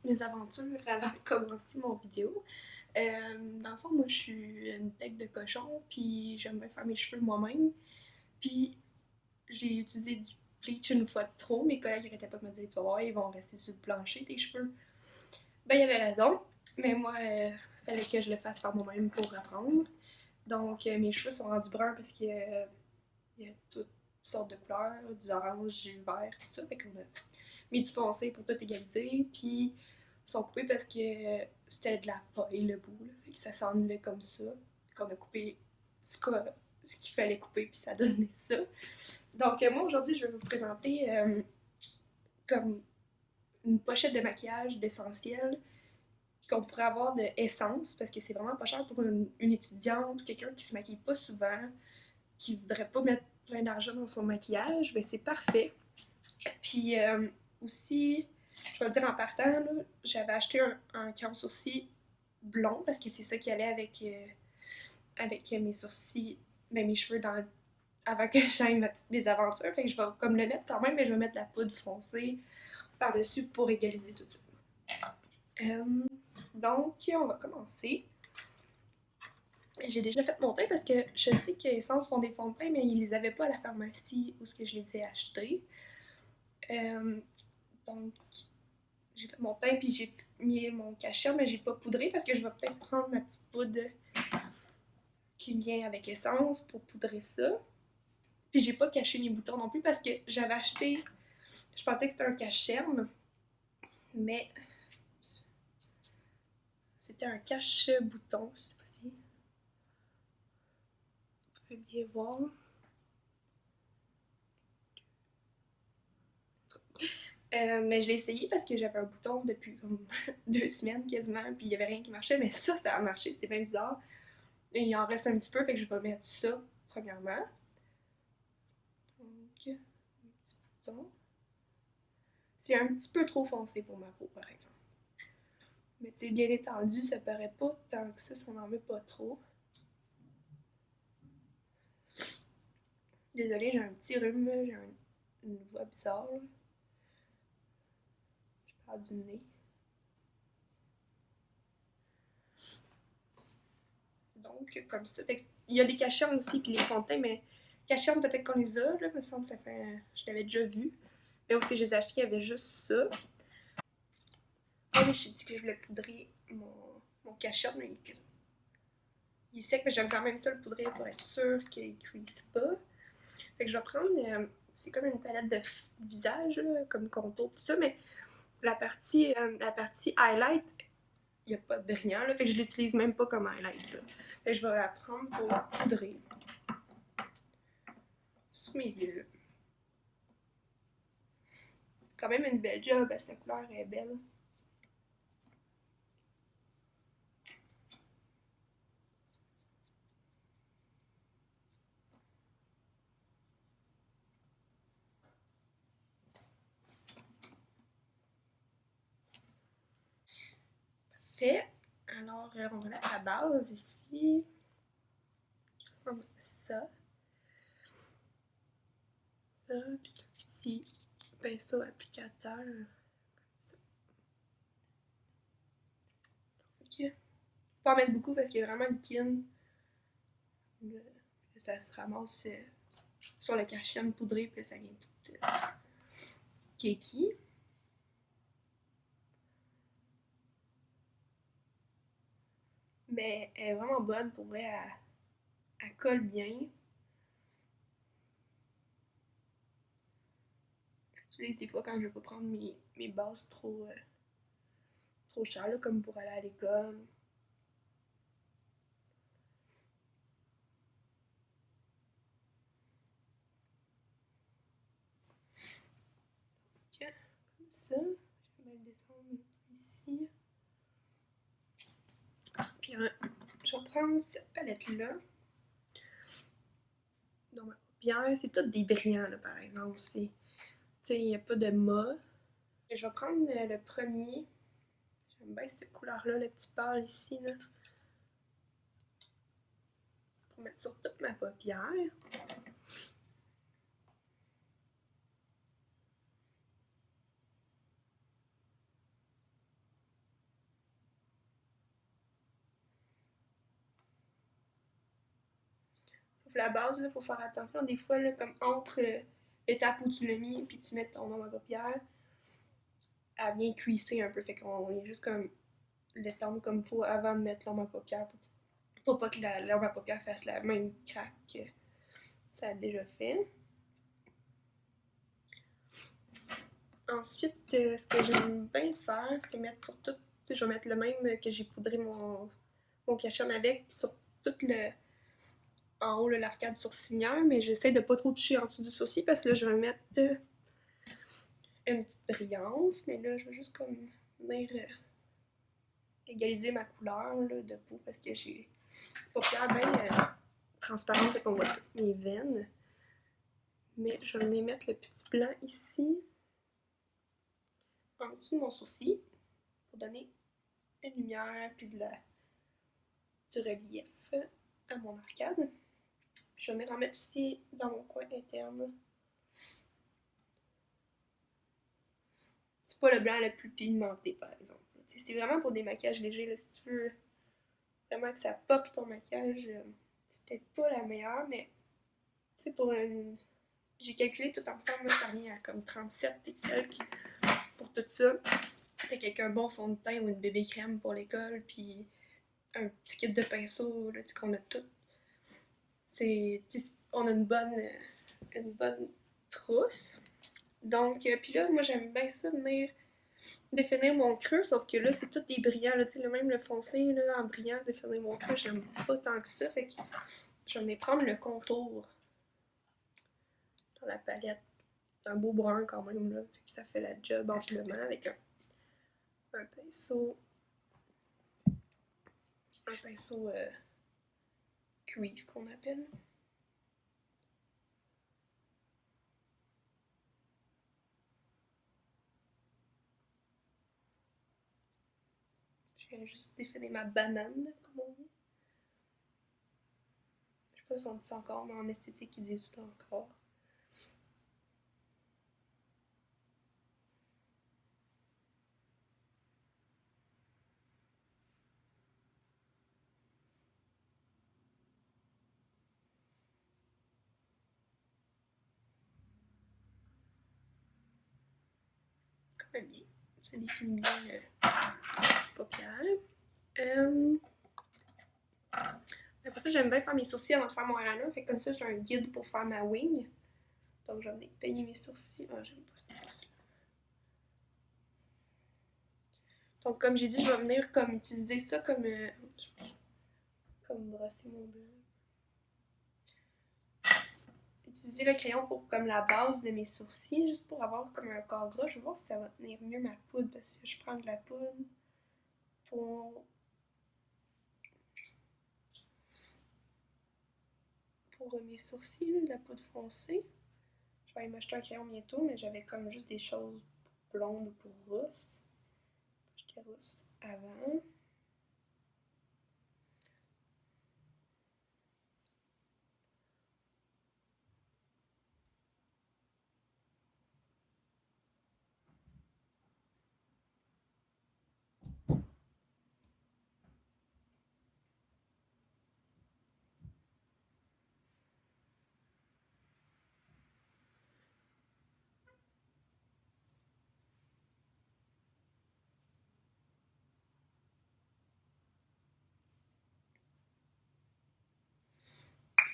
mes aventures avant de commencer mon vidéo. Dans le fond, moi, je suis une tête de cochon, puis j'aime bien faire mes cheveux moi-même. Puis j'ai utilisé du bleach une fois de trop. Mes collègues n'arrêtaient pas de me dire, tu vas voir, ils vont rester sur le plancher, tes cheveux. Ben, il y avait raison, mais moi, il fallait que je le fasse par moi-même pour apprendre. Donc, mes cheveux sont rendus bruns parce qu'il y a toutes sortes de couleurs, du orange, du vert, tout ça. Fait qu'on a mis du foncé pour tout égaliser. Puis, ils sont coupés parce que c'était de la paille le bout. Là. Fait que ça s'enlevait comme ça. Qu'on a coupé ce qu'il fallait couper, puis ça donnait ça. Donc, moi, aujourd'hui, je vais vous présenter comme une pochette de maquillage d'essentiel qu'on pourrait avoir de essence, parce que c'est vraiment pas cher pour une étudiante, quelqu'un qui se maquille pas souvent, qui voudrait pas mettre plein d'argent dans son maquillage, ben c'est parfait. Puis aussi, je vais dire en partant, j'avais acheté un cache aussi blond parce que c'est ça qui allait avec mes sourcils, ben, mes cheveux avant que j'aille ma petite mésaventure. Fait que je vais comme le mettre quand même, mais je vais mettre la poudre foncée par-dessus pour égaliser tout ça. Donc, on va commencer. J'ai déjà fait mon teint parce que je sais que Essence font des fonds de teint, mais ils les avaient pas à la pharmacie où je les ai achetés. Donc, j'ai fait mon teint puis j'ai mis mon cachet, mais j'ai pas poudré parce que je vais peut-être prendre ma petite poudre qui vient avec Essence pour poudrer ça. Puis j'ai pas caché mes boutons non plus parce que j'avais acheté, je pensais que c'était un cache-cerne, mais c'était un cache-bouton, je sais pas si vous pouvez bien voir. Mais je l'ai essayé parce que j'avais un bouton depuis comme 2 semaines quasiment, puis il n'y avait rien qui marchait, mais ça a marché, c'était bien bizarre. Et il en reste un petit peu, fait que je vais mettre ça premièrement. Donc, un petit bouton. C'est un petit peu trop foncé pour ma peau, par exemple. Mais tu sais, bien étendu, ça paraît pas tant que ça n'en met pas trop. Désolée, j'ai un petit rhume, j'ai une voix bizarre. Là. Je parle du nez. Donc, comme ça. Fait que, il y a des cachernes aussi, puis les fonds de teint, mais cachernes, peut-être qu'on les a, là, me semble, ça fait. Je l'avais déjà vu. Mais où est-ce que je les ai achetés, il y avait juste ça. Ah oui, j'ai dit que je voulais poudrer mon cacherne, mais il est sec, mais j'aime quand même ça le poudrer pour être sûr qu'il ne cuise pas. Fait que je vais prendre. C'est comme une palette de visage, là, comme contour, tout ça, mais la partie highlight, il n'y a pas de brillant, là, fait que je l'utilise même pas comme highlight. Là. Fait que je vais la prendre pour poudrer sous mes yeux. Quand même une belle job, parce que la couleur est belle. Fait. Alors, on va mettre la base ici. Qui ressemble à ça. Ça, puis le petit pinceau applicateur. Ça. Ok. Faut pas en mettre beaucoup parce qu'il y a vraiment une kin. Ça se ramasse sur le cachet poudré, puis ça vient tout keki. Mais elle est vraiment bonne pour vrai, elle colle bien. J'utilise des fois quand je veux pas prendre mes bases trop chères, là, comme pour aller à l'école. Ok, comme ça. Je vais le descendre ici. Puis je vais prendre cette palette-là. Dans ma paupière, c'est tout des brillants, là, par exemple. Tu sais, il n'y a pas de mat. Et je vais prendre le premier. J'aime bien cette couleur-là, le petit pâle ici, là. Pour mettre sur toute ma paupière. pour la base, il faut faire attention. Des fois, là, comme entre l'étape où tu l'as mis puis tu mets ton ombre à paupières, elle vient cuisser un peu. Fait qu'on vient juste comme l'étendre comme il faut avant de mettre l'ombre à paupières pour pas que l'ombre à paupières fasse la même craque que ça a déjà fait. Ensuite, ce que j'aime bien faire, c'est mettre sur tout. Je vais mettre le même que j'ai poudré mon cachet avec, sur tout le. En haut, l'arcade sourcilière, mais j'essaie de pas trop toucher en dessous du sourcil parce que là, je vais mettre une petite brillance, mais là, je vais juste comme venir égaliser ma couleur là, de peau parce que j'ai les paupières bien transparentes, qu'on voit toutes mes veines. Mais je vais venir mettre le petit blanc ici, en dessous de mon sourcil, pour donner une lumière puis du relief à mon arcade. Puis je vais venir en mettre aussi dans mon coin interne. C'est pas le blanc le plus pigmenté, par exemple. C'est vraiment pour des maquillages légers. Là, si tu veux vraiment que ça pop ton maquillage, c'est peut-être pas la meilleure, mais tu sais, pour une. J'ai calculé tout ensemble, là, ça revient à comme 37 et quelques pour tout ça. Fait qu'avec un bon fond de teint ou une bébé crème pour l'école, puis un petit kit de pinceau, là, qu'on a tout. On a une bonne trousse. Donc, puis là, moi, j'aime bien ça venir définir mon creux, sauf que là, c'est tout des brillants, là, tu sais, même le foncé, là, en brillant, définir mon creux, j'aime pas tant que ça, fait que je vais venir prendre le contour dans la palette. Un beau brun quand même, là, fait que ça fait la job amplement avec un pinceau crease qu'on appelle. Je viens juste définir ma banane, comme on dit. Je sais pas si on dit ça encore, mais en esthétique, ils disent ça encore. Quand même bien. Ça définit bien les paupières. Après ça, j'aime bien faire mes sourcils avant de faire mon eyeliner. Fait que comme ça, j'ai un guide pour faire ma wing. Donc, je vais venir peigner mes sourcils. Ah, j'aime pas cette place-là. Donc, comme j'ai dit, je vais venir comme utiliser ça comme brosser mon blanc. Utiliser le crayon pour comme la base de mes sourcils, juste pour avoir comme un corps gras. Je vais voir si ça va tenir mieux ma poudre, parce que je prends de la poudre pour mes sourcils, de la poudre foncée. Je vais aller m'acheter un crayon bientôt, mais j'avais comme juste des choses blondes pour rousse. J'étais rousse avant.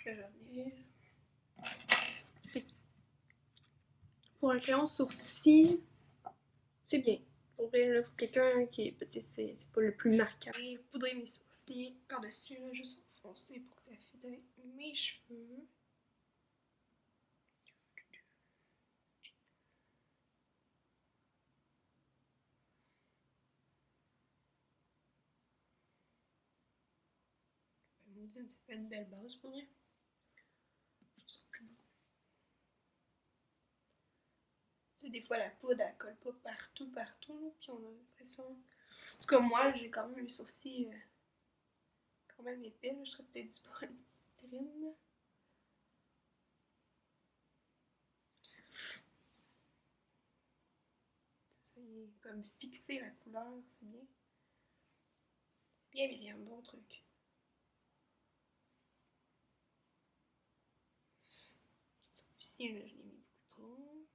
Là, je vais venir. Pour un crayon sourcil, c'est bien. Pour quelqu'un qui c'est pas le plus marquant. Je vais poudrer mes sourcils par-dessus, là, juste enfoncer pour que ça fitte avec mes cheveux. Maudit, ça fait une belle base pour moi. Je trouve ça plus beau. Tu sais, des fois, la poudre, elle colle pas partout, là, puis on a l'impression. En tout cas, moi, j'ai quand même les sourcils quand même épais, là. Je serais peut-être dû pour une petite trim. Ça y est comme fixer la couleur, c'est bien. Bien, Myriam, bon truc. ici, là, je l'ai mis beaucoup trop.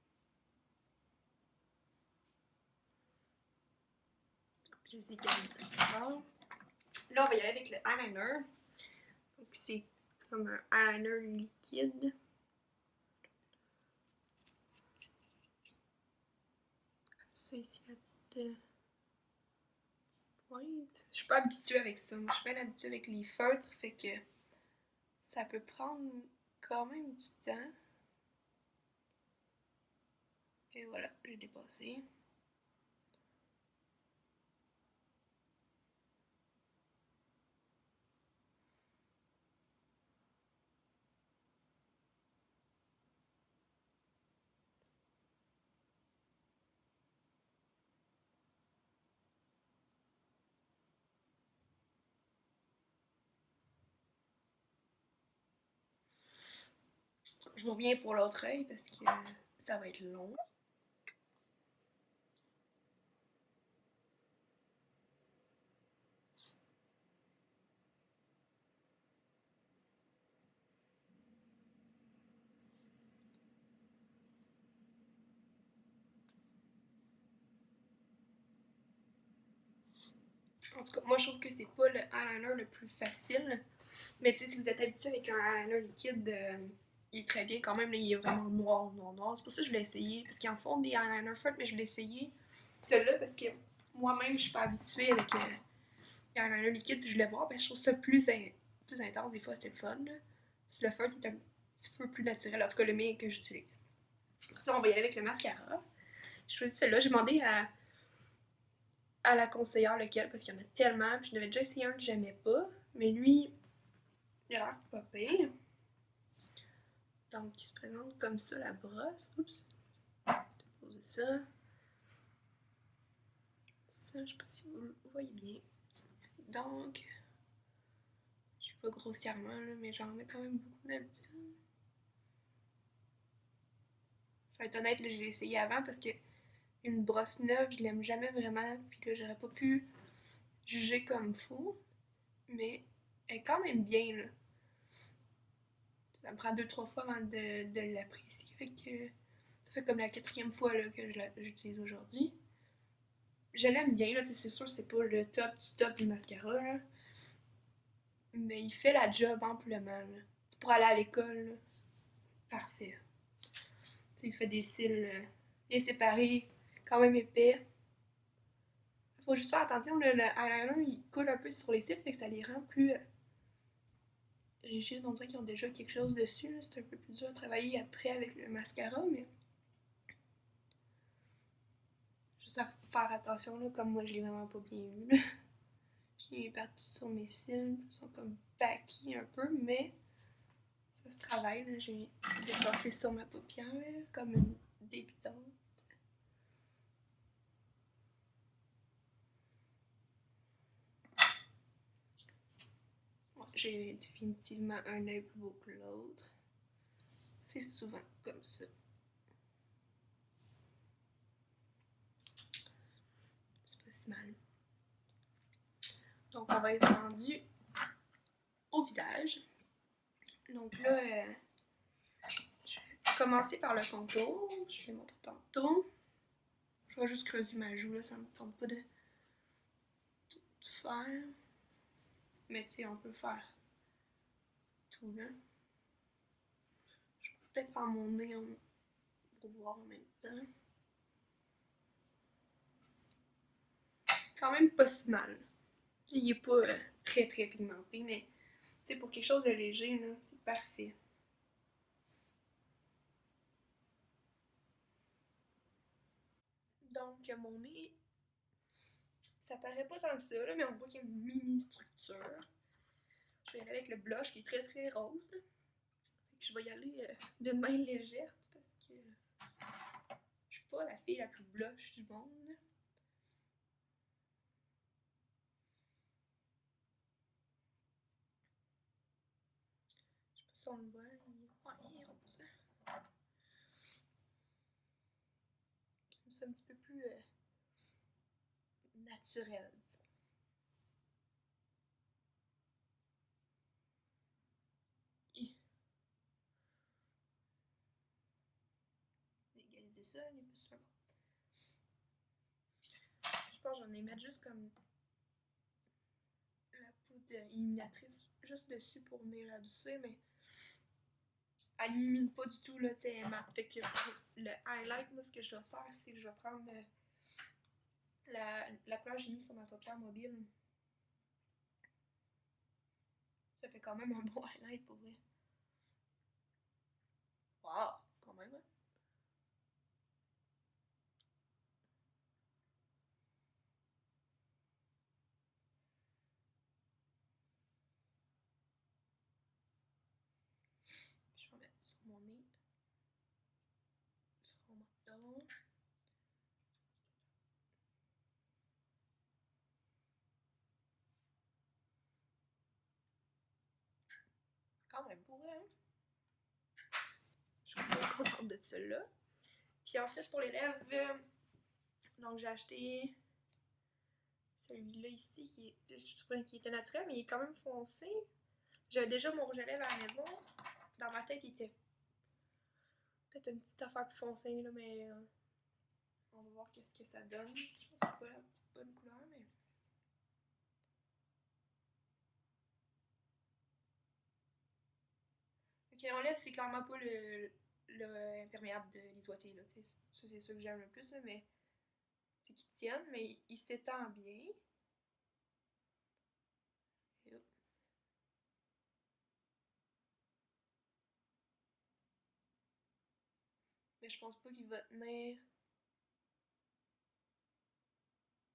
J'essaie de garder ça plus fort. Là, on va y aller avec le eyeliner. Donc, c'est comme un eyeliner liquide. Comme ça, ici, la petite pointe. Je suis pas habituée avec ça. Moi, je suis bien habituée avec les feutres, fait que ça peut prendre quand même du temps. Et voilà, j'ai dépassé. Je vous reviens pour l'autre œil parce que ça va être long. En tout cas, moi, je trouve que c'est pas le eyeliner le plus facile. Mais tu sais, si vous êtes habitué avec un eyeliner liquide, il est très bien quand même. Là, il est vraiment noir, noir, noir. C'est pour ça que je voulais essayer. Parce qu'ils en font des eyeliners feutres, mais je voulais essayer celui-là parce que moi-même, je suis pas habituée avec les eyeliners liquides. Puis je voulais voir, ben, je trouve ça plus intense. Des fois, c'est le fun. Là. Parce que le feutre est un petit peu plus naturel. En tout cas, le mien que j'utilise. Pour ça, on va y aller avec le mascara. Je choisis celui-là. J'ai demandé à la conseillère lequel, parce qu'il y en a tellement. Puis je n'avais déjà essayé un que j'aimais pas. Mais lui, il a l'air pas pire. Donc, il se présente comme ça, la brosse. Oups. Je vais poser ça. Ça, je sais pas si vous le voyez bien. Donc, je suis pas grossièrement, là, mais j'en mets quand même beaucoup d'habitude. Je vais être honnête, là, je l'ai essayé avant parce que une brosse neuve, je l'aime jamais vraiment. Puis là, j'aurais pas pu juger comme faux. Mais elle est quand même bien, là. Ça me prend 2-3 fois avant de l'apprécier. Fait que ça fait comme la 4e fois là, que j'utilise aujourd'hui. Je l'aime bien, là, c'est sûr, c'est pas le top du mascara, là. Mais il fait la job amplement, là. C'est pour aller à l'école, là. Parfait. T'sais, il fait des cils bien séparés, quand même épais. Faut juste faire attention, là, le eyeliner, il coule un peu sur les cils, fait que ça les rend plus rigides. On dirait qu'ils ont déjà quelque chose dessus, là. C'est un peu plus dur à travailler après avec le mascara, mais juste à faire attention, là, comme moi, je l'ai vraiment pas bien eu, là. J'ai partout sur mes cils, ils sont comme baquis un peu, mais ça se travaille, là. J'ai dépassé sur ma paupière, comme une débutante. Ouais, j'ai définitivement un œil plus beau que l'autre. C'est souvent comme ça. C'est pas si mal. Donc, on va être rendu au visage. Donc là, je vais commencer par le contour. Je vais montrer tantôt. Je vais juste creuser ma joue, là, ça me tente pas de tout faire. Mais tu sais, on peut faire tout, là. Je peux peut-être faire mon nez pour voir en même temps. Quand même pas si mal. Il est pas très très pigmenté, mais tu sais, pour quelque chose de léger, là, c'est parfait. Donc, mon nez, ça paraît pas tant que ça, là, mais on voit qu'il y a une mini structure. Je vais y aller avec le blush qui est très très rose. Là. Fait que je vais y aller d'une main légère parce que je suis pas la fille la plus blush du monde. Je sais pas si on le voit, il est rose. C'est un petit peu plus naturel, disons. ça, les puces. Je pense que j'en ai mettre juste comme la poudre illuminatrice juste dessus pour venir adoucir, mais elle illumine pas du tout, là, tu sais, elle est mat. Fait que pour le highlight, moi, ce que je vais faire, c'est que je vais prendre la couleur que j'ai mis sur ma paupière mobile. Ça fait quand même un bon highlight pour vrai. Wow, quand même, hein? Je vais mettre sur mon nez. Front menton. Quand même pour vrai, hein? Je suis bien contente de celui-là. Puis ensuite, pour les lèvres, donc j'ai acheté celui-là ici, je trouvais qu'il était naturel, mais il est quand même foncé. J'avais déjà mon rouge à lèvres à la maison. Dans ma tête, il était peut-être une petite affaire plus foncée, là, mais on va voir qu'est-ce que ça donne. Je pense que c'est pas la bonne couleur, mais... Le crayon lèvres, c'est clairement pas le imperméable de l'Isoitier, là, tu sais. Ça, c'est sûr que j'aime le plus, là, mais... C'est qu'il tienne, mais il s'étend bien. Mais je pense pas qu'il va tenir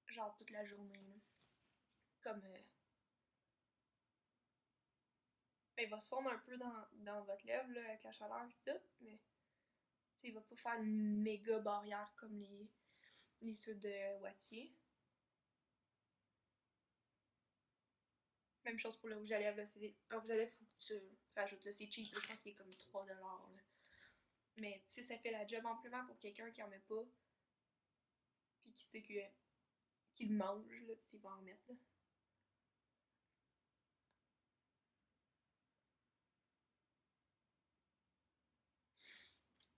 genre toute la journée, là. Comme... ben, il va se fondre un peu dans votre lèvre, là, avec la chaleur et tout, mais... T'sais, il va pas faire une méga barrière comme les ceux de Wattier. Même chose pour le rouge à lèvres, là. Un rouge à lèvres, faut que tu rajoutes, là. C'est cheap, là. Je pense qu'il est comme 3$, là. Mais, tu sais, ça fait la job amplement pour quelqu'un qui en met pas. Puis qui sait qu'il mange, là. Puis il va en mettre, là.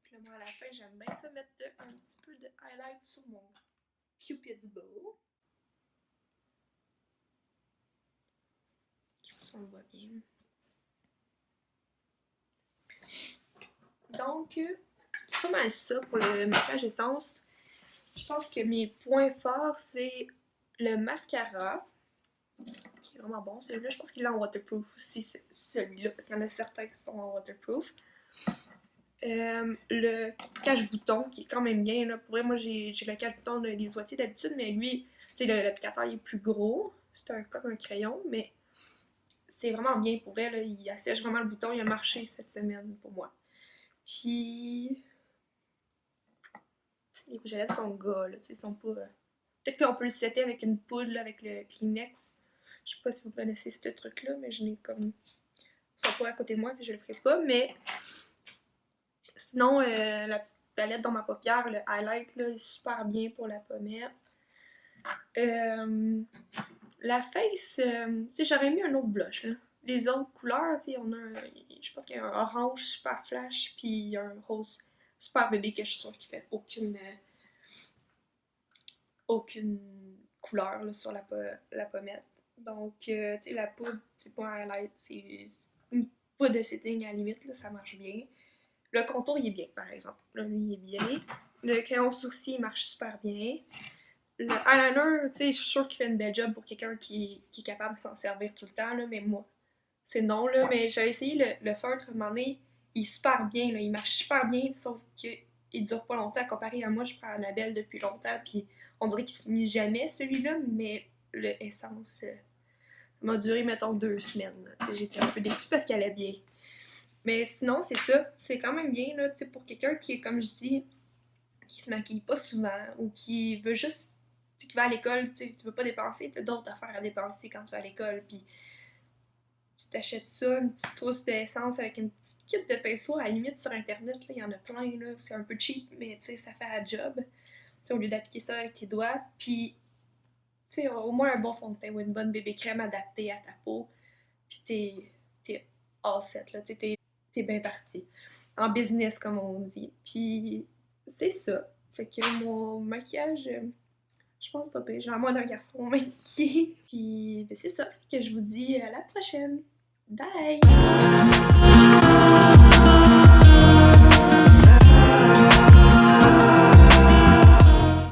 Puis là, moi, à la fin, j'aime bien ça mettre un petit peu de highlight sur mon Cupid's bow. Je pense qu'on le voit bien. Donc, c'est pas mal ça pour le maquillage essence. Je pense que mes points forts, c'est le mascara, qui est vraiment bon. Celui-là, je pense qu'il est en waterproof aussi, celui-là, parce qu'il y en a certains qui sont en waterproof. Le cache-bouton, qui est quand même bien. Là. Pour vrai, moi, j'ai le cache-bouton de l'Isoitier d'habitude, mais lui, tu sais, l'applicateur, il est plus gros. C'est comme un crayon, mais c'est vraiment bien pour elle. Là. Il assèche vraiment le bouton. Il a marché cette semaine pour moi. Puis, les rouges à lèvres sont gars, là, tu sais, ils sont pas... Peut-être qu'on peut le setter avec une poudre, là, avec le Kleenex. Je sais pas si vous connaissez ce truc-là, mais je n'ai comme... Ils sont pas à côté de moi, puis je le ferai pas, mais... Sinon, la petite palette dans ma paupière, le highlight, là, est super bien pour la pommette. La face, tu sais, j'aurais mis un autre blush, là. Les autres couleurs, tu sais, on a je pense qu'il y a un orange super flash, puis il y a un rose super bébé que je suis sûre qui fait aucune couleur là, sur la pommette. Donc, tu sais, la poudre, c'est pas un highlight, c'est une poudre de setting à la limite, là, ça marche bien. Le contour, il est bien, par exemple. Là, lui, il est bien. Le crayon sourcil, il marche super bien. Le eyeliner, tu sais, je suis sûre qu'il fait une belle job pour quelqu'un qui est capable de s'en servir tout le temps, là, mais moi, c'est non, là. Mais j'ai essayé le feutre, à un moment donné, il est super bien, là, il marche super bien, sauf que il dure pas longtemps. Comparé à moi, je prends Annabelle depuis longtemps, puis on dirait qu'il se finit jamais, celui-là, mais le Essence, ça m'a duré, mettons, 2 semaines. J'étais un peu déçue parce qu'elle allait bien. Mais sinon, c'est ça. C'est quand même bien, là, pour quelqu'un qui est, comme je dis, qui se maquille pas souvent ou qui veut juste, qui va à l'école, tu veux pas dépenser, t'as d'autres affaires à dépenser quand tu vas à l'école, puis tu t'achètes ça, une petite trousse d'essence avec une petite kit de pinceau, à la limite sur internet, il y en a plein, là, c'est un peu cheap, mais tu sais, ça fait la job, au lieu d'appliquer ça avec tes doigts, puis tu sais, au moins un bon fond de teint ou une bonne bébé crème adaptée à ta peau, puis t'es all set, là, t'es bien parti. En business, comme on dit. Puis c'est ça. Fait que mon maquillage, je pense pas pire. J'ai l'air d'un garçon maquillé. Puis ben, c'est ça. Fait que je vous dis à la prochaine. Bye!